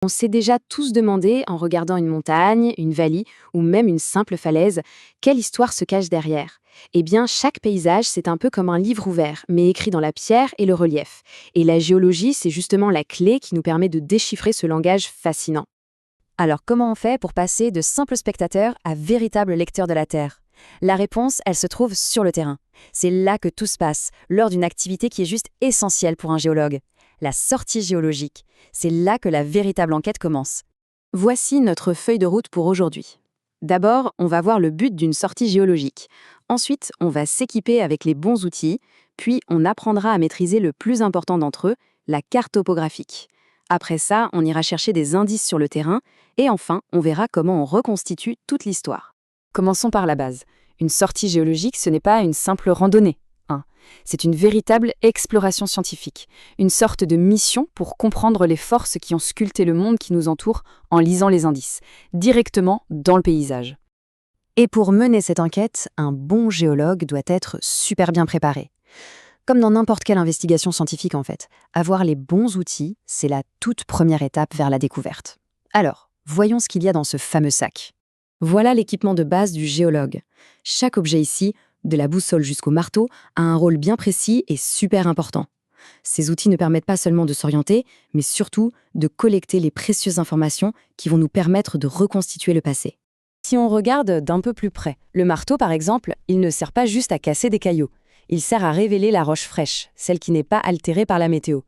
On s'est déjà tous demandé, en regardant une montagne, une vallée ou même une simple falaise, quelle histoire se cache derrière. Eh bien, chaque paysage, c'est un peu comme un livre ouvert, mais écrit dans la pierre et le relief. Et la géologie, c'est justement la clé qui nous permet de déchiffrer ce langage fascinant. Alors comment on fait pour passer de simples spectateurs à véritables lecteurs de la Terre? La réponse, elle se trouve sur le terrain. C'est là que tout se passe, lors d'une activité qui est juste essentielle pour un géologue. La sortie géologique. C'est là que la véritable enquête commence. Voici notre feuille de route pour aujourd'hui. D'abord, on va voir le but d'une sortie géologique. Ensuite, on va s'équiper avec les bons outils, puis on apprendra à maîtriser le plus important d'entre eux, la carte topographique. Après ça, on ira chercher des indices sur le terrain, et enfin, on verra comment on reconstitue toute l'histoire. Commençons par la base. Une sortie géologique, ce n'est pas une simple randonnée. C'est une véritable exploration scientifique, une sorte de mission pour comprendre les forces qui ont sculpté le monde qui nous entoure en lisant les indices, directement dans le paysage. Et pour mener cette enquête, un bon géologue doit être super bien préparé. Comme dans n'importe quelle investigation scientifique en fait, avoir les bons outils, c'est la toute première étape vers la découverte. Alors, voyons ce qu'il y a dans ce fameux sac. Voilà l'équipement de base du géologue. Chaque objet ici, de la boussole jusqu'au marteau, a un rôle bien précis et super important. Ces outils ne permettent pas seulement de s'orienter, mais surtout de collecter les précieuses informations qui vont nous permettre de reconstituer le passé. Si on regarde d'un peu plus près, le marteau par exemple, il ne sert pas juste à casser des cailloux. Il sert à révéler la roche fraîche, celle qui n'est pas altérée par la météo.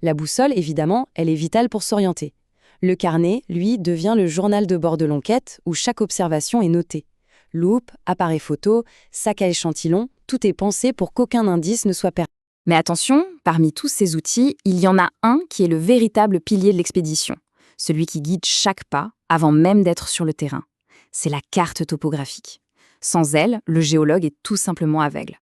La boussole, évidemment, elle est vitale pour s'orienter. Le carnet, lui, devient le journal de bord de l'enquête où chaque observation est notée. Loupe, appareil photo, sac à échantillons, tout est pensé pour qu'aucun indice ne soit perdu. Mais attention, parmi tous ces outils, il y en a un qui est le véritable pilier de l'expédition, celui qui guide chaque pas avant même d'être sur le terrain. C'est la carte topographique. Sans elle, le géologue est tout simplement aveugle.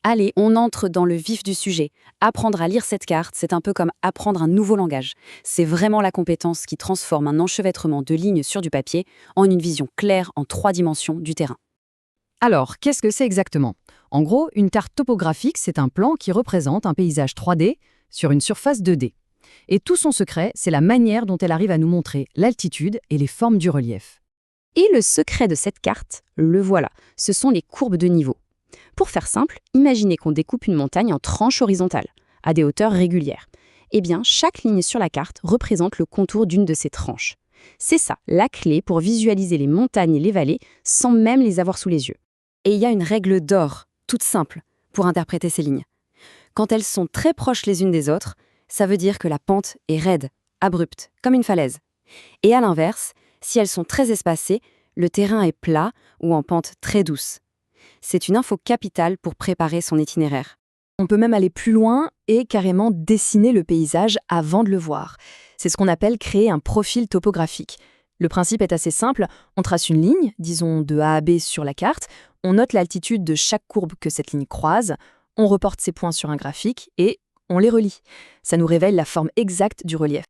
Allez, on entre dans le vif du sujet. Apprendre à lire cette carte, c'est un peu comme apprendre un nouveau langage. C'est vraiment la compétence qui transforme un enchevêtrement de lignes sur du papier en une vision claire en 3 dimensions du terrain. Alors, qu'est-ce que c'est exactement? En gros, une carte topographique, c'est un plan qui représente un paysage 3D sur une surface 2D. Et tout son secret, c'est la manière dont elle arrive à nous montrer l'altitude et les formes du relief. Et le secret de cette carte, le voilà, ce sont les courbes de niveau. Pour faire simple, imaginez qu'on découpe une montagne en tranches horizontales, à des hauteurs régulières. Eh bien, chaque ligne sur la carte représente le contour d'une de ces tranches. C'est ça, la clé pour visualiser les montagnes et les vallées sans même les avoir sous les yeux. Et il y a une règle d'or, toute simple, pour interpréter ces lignes. Quand elles sont très proches les unes des autres, ça veut dire que la pente est raide, abrupte, comme une falaise. Et à l'inverse, si elles sont très espacées, le terrain est plat ou en pente très douce. C'est une info capitale pour préparer son itinéraire. On peut même aller plus loin et carrément dessiner le paysage avant de le voir. C'est ce qu'on appelle créer un profil topographique. Le principe est assez simple, on trace une ligne, disons de A à B sur la carte, on note l'altitude de chaque courbe que cette ligne croise, on reporte ces points sur un graphique et on les relie. Ça nous révèle la forme exacte du relief.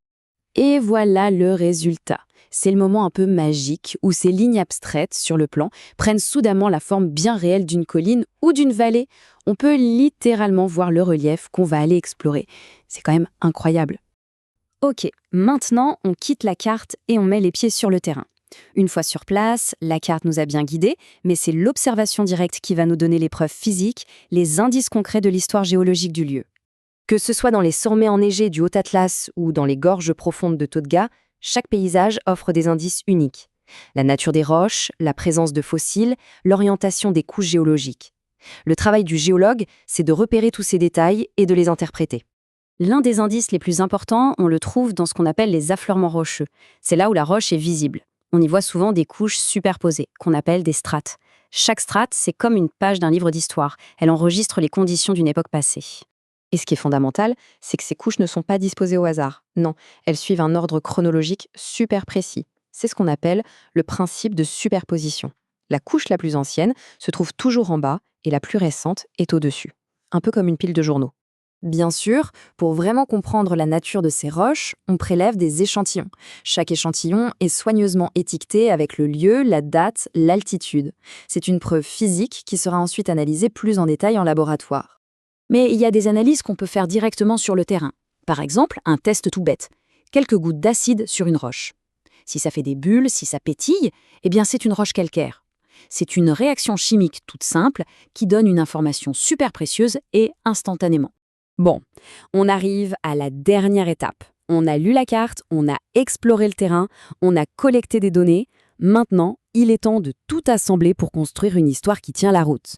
Et voilà le résultat. C'est le moment un peu magique où ces lignes abstraites sur le plan prennent soudainement la forme bien réelle d'une colline ou d'une vallée. On peut littéralement voir le relief qu'on va aller explorer. C'est quand même incroyable. Ok, maintenant on quitte la carte et on met les pieds sur le terrain. Une fois sur place, la carte nous a bien guidés, mais c'est l'observation directe qui va nous donner les preuves physiques, les indices concrets de l'histoire géologique du lieu. Que ce soit dans les sommets enneigés du Haut-Atlas ou dans les gorges profondes de Todga, chaque paysage offre des indices uniques. La nature des roches, la présence de fossiles, l'orientation des couches géologiques. Le travail du géologue, c'est de repérer tous ces détails et de les interpréter. L'un des indices les plus importants, on le trouve dans ce qu'on appelle les affleurements rocheux. C'est là où la roche est visible. On y voit souvent des couches superposées, qu'on appelle des strates. Chaque strate, c'est comme une page d'un livre d'histoire. Elle enregistre les conditions d'une époque passée. Et ce qui est fondamental, c'est que ces couches ne sont pas disposées au hasard. Non, elles suivent un ordre chronologique super précis. C'est ce qu'on appelle le principe de superposition. La couche la plus ancienne se trouve toujours en bas et la plus récente est au-dessus. Un peu comme une pile de journaux. Bien sûr, pour vraiment comprendre la nature de ces roches, on prélève des échantillons. Chaque échantillon est soigneusement étiqueté avec le lieu, la date, l'altitude. C'est une preuve physique qui sera ensuite analysée plus en détail en laboratoire. Mais il y a des analyses qu'on peut faire directement sur le terrain. Par exemple, un test tout bête. quelques gouttes d'acide sur une roche. Si ça fait des bulles, si ça pétille, eh bien c'est une roche calcaire. C'est une réaction chimique toute simple qui donne une information super précieuse et instantanément. Bon, on arrive à la dernière étape. On a lu la carte, on a exploré le terrain, on a collecté des données. Maintenant, il est temps de tout assembler pour construire une histoire qui tient la route.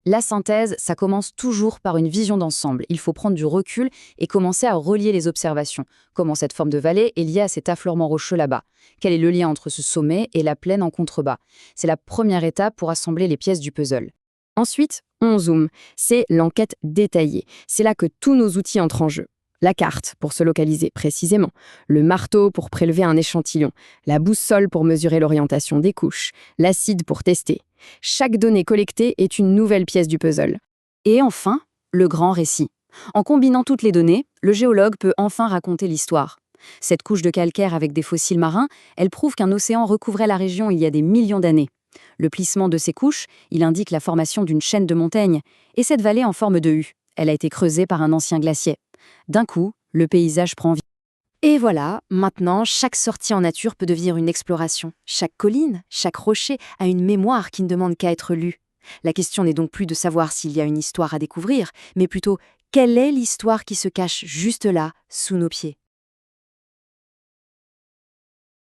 La synthèse, ça commence toujours par une vision d'ensemble. Il faut prendre du recul et commencer à relier les observations. Comment cette forme de vallée est liée à cet affleurement rocheux là-bas? Quel est le lien entre ce sommet et la plaine en contrebas? C'est la première étape pour assembler les pièces du puzzle. Ensuite, on zoome. C'est l'enquête détaillée. C'est là que tous nos outils entrent en jeu. La carte pour se localiser précisément, le marteau pour prélever un échantillon, la boussole pour mesurer l'orientation des couches, l'acide pour tester. Chaque donnée collectée est une nouvelle pièce du puzzle. Et enfin, le grand récit. En combinant toutes les données, le géologue peut enfin raconter l'histoire. Cette couche de calcaire avec des fossiles marins, elle prouve qu'un océan recouvrait la région il y a des millions d'années. Le plissement de ces couches, il indique la formation d'une chaîne de montagnes. Et cette vallée en forme de U, elle a été creusée par un ancien glacier. D'un coup, le paysage prend vie. Et voilà, maintenant, chaque sortie en nature peut devenir une exploration. Chaque colline, chaque rocher a une mémoire qui ne demande qu'à être lue. La question n'est donc plus de savoir s'il y a une histoire à découvrir, mais plutôt quelle est l'histoire qui se cache juste là, sous nos pieds.